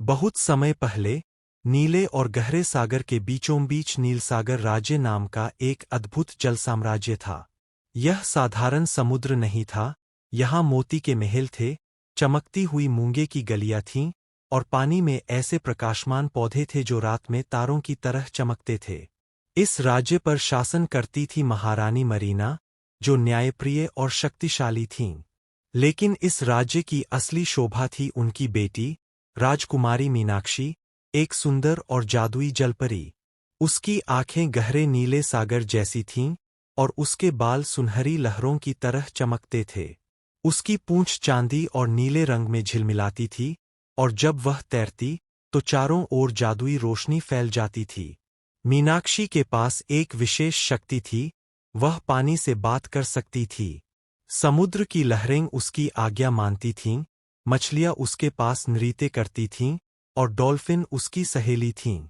बहुत समय पहले नीले और गहरे सागर के बीचों बीच नीलसागर राज्य नाम का एक अद्भुत जल साम्राज्य था। यह साधारण समुद्र नहीं था, यहाँ मोती के महल थे, चमकती हुई मूंगे की गलियां थीं और पानी में ऐसे प्रकाशमान पौधे थे जो रात में तारों की तरह चमकते थे। इस राज्य पर शासन करती थी महारानी मरीना, जो न्यायप्रिय और शक्तिशाली थीं। लेकिन इस राज्य की असली शोभा थी उनकी बेटी, राजकुमारी मीनाक्षी, एक सुंदर और जादुई जलपरी। उसकी आंखें गहरे नीले सागर जैसी थीं और उसके बाल सुनहरी लहरों की तरह चमकते थे। उसकी पूंछ चांदी और नीले रंग में झिलमिलाती थी और जब वह तैरती तो चारों ओर जादुई रोशनी फैल जाती थी। मीनाक्षी के पास एक विशेष शक्ति थी, वह पानी से बात कर सकती थी। समुद्र की लहरें उसकी आज्ञा मानती थीं, मछलियां उसके पास नृत्य करती थीं और डॉल्फिन उसकी सहेली थीं।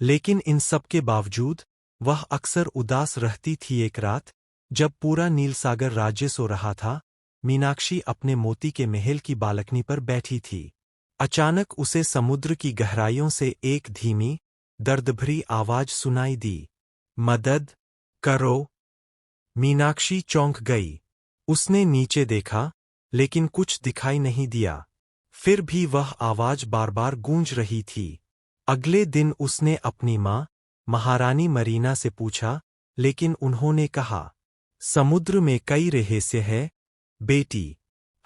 लेकिन इन सब के बावजूद वह अक्सर उदास रहती थी। एक रात, जब पूरा नीलसागर राज्य सो रहा था, मीनाक्षी अपने मोती के महल की बालकनी पर बैठी थी। अचानक उसे समुद्र की गहराइयों से एक धीमी, दर्दभरी आवाज सुनाई दी, मदद करो। मीनाक्षी चौंक गई। उसने नीचे देखा, लेकिन कुछ दिखाई नहीं दिया। फिर भी वह आवाज बार-बार गूंज रही थी। अगले दिन उसने अपनी माँ, महारानी मरीना से पूछा, लेकिन उन्होंने कहा, समुद्र में कई रहस्य है, बेटी।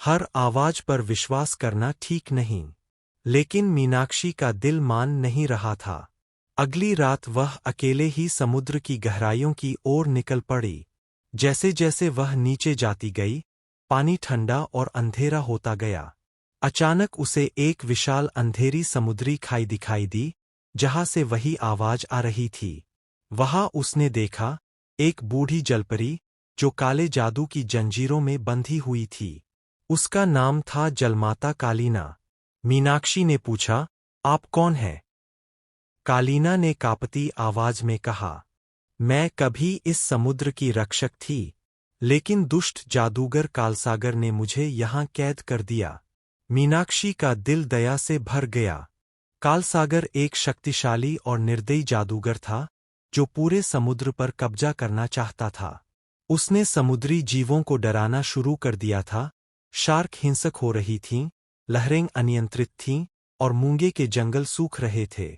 हर आवाज पर विश्वास करना ठीक नहीं। लेकिन मीनाक्षी का दिल मान नहीं रहा था। अगली रात वह अकेले ही समुद्र की गहराइयों की ओर निकल पड़ी। जैसे जैसे वह नीचे जाती गई, पानी ठंडा और अंधेरा होता गया। अचानक उसे एक विशाल अंधेरी समुद्री खाई दिखाई दी, जहां से वही आवाज आ रही थी। वहां उसने देखा एक बूढ़ी जलपरी, जो काले जादू की जंजीरों में बंधी हुई थी। उसका नाम था जलमाता कालीना। मीनाक्षी ने पूछा, आप कौन हैं? कालीना ने कांपती आवाज में कहा, मैं कभी इस समुद्र की रक्षक थी, लेकिन दुष्ट जादूगर कालसागर ने मुझे यहाँ कैद कर दिया। मीनाक्षी का दिल दया से भर गया। कालसागर एक शक्तिशाली और निर्दयी जादूगर था, जो पूरे समुद्र पर कब्जा करना चाहता था। उसने समुद्री जीवों को डराना शुरू कर दिया था। शार्क हिंसक हो रही थीं, लहरें अनियंत्रित थीं और मूंगे के जंगल सूख रहे थे।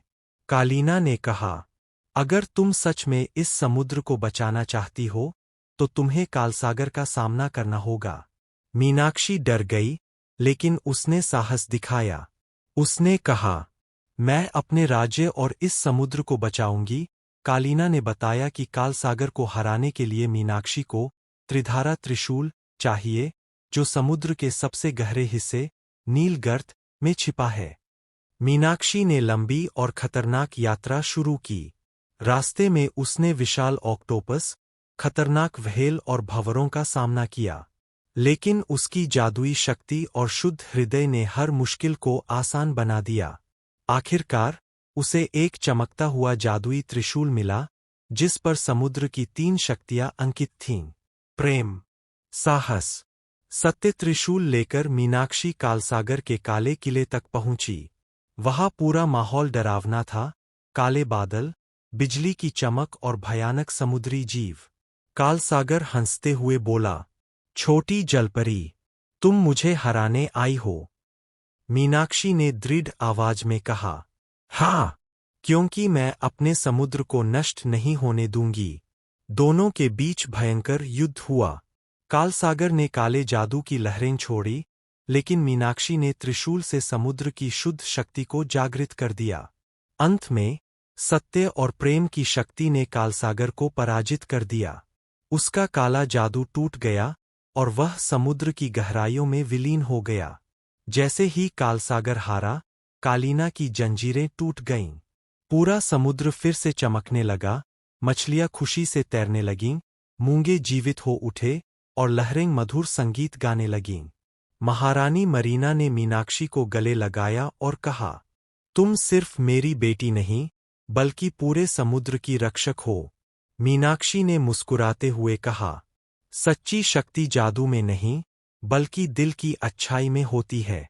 कालीना ने कहा, अगर तुम सच में इस समुद्र को बचाना चाहती हो, तो तुम्हें कालसागर का सामना करना होगा। मीनाक्षी डर गई, लेकिन उसने साहस दिखाया। उसने कहा, मैं अपने राज्य और इस समुद्र को बचाऊंगी। कालीना ने बताया कि कालसागर को हराने के लिए मीनाक्षी को त्रिधारा त्रिशूल चाहिए, जो समुद्र के सबसे गहरे हिस्से, नीलगर्त, में छिपा है। मीनाक्षी ने लंबी और खतरनाक यात्रा शुरू की। रास्ते में उसने विशाल ऑक्टोपस, खतरनाक व्हेल और भंवरों का सामना किया। लेकिन उसकी जादुई शक्ति और शुद्ध हृदय ने हर मुश्किल को आसान बना दिया। आखिरकार, उसे एक चमकता हुआ जादुई त्रिशूल मिला, जिस पर समुद्र की 3 शक्तियां अंकित थीं, प्रेम, साहस, सत्य। त्रिशूल लेकर मीनाक्षी कालसागर के काले किले तक पहुंची। वहां पूरा माहौल डरावना था, काले बादल, बिजली की चमक और भयानक समुद्री जीव। कालसागर हंसते हुए बोला, छोटी जलपरी, तुम मुझे हराने आई हो? मीनाक्षी ने दृढ़ आवाज में कहा, हाँ, क्योंकि मैं अपने समुद्र को नष्ट नहीं होने दूंगी। दोनों के बीच भयंकर युद्ध हुआ। कालसागर ने काले जादू की लहरें छोड़ी, लेकिन मीनाक्षी ने त्रिशूल से समुद्र की शुद्ध शक्ति को जागृत कर दिया। अंत में, सत्य और प्रेम की शक्ति ने कालसागर को पराजित कर दिया। उसका काला जादू टूट गया और वह समुद्र की गहराइयों में विलीन हो गया। जैसे ही कालसागर हारा, कालीना की जंजीरें टूट गईं। पूरा समुद्र फिर से चमकने लगा, मछलियां खुशी से तैरने लगीं, मूंगे जीवित हो उठे और लहरें मधुर संगीत गाने लगीं। महारानी मरीना ने मीनाक्षी को गले लगाया और कहा, तुम सिर्फ मेरी बेटी नहीं, बल्कि पूरे समुद्र की रक्षक हो। मीनाक्षी ने मुस्कुराते हुए कहा, सच्ची शक्ति जादू में नहीं, बल्कि दिल की अच्छाई में होती है।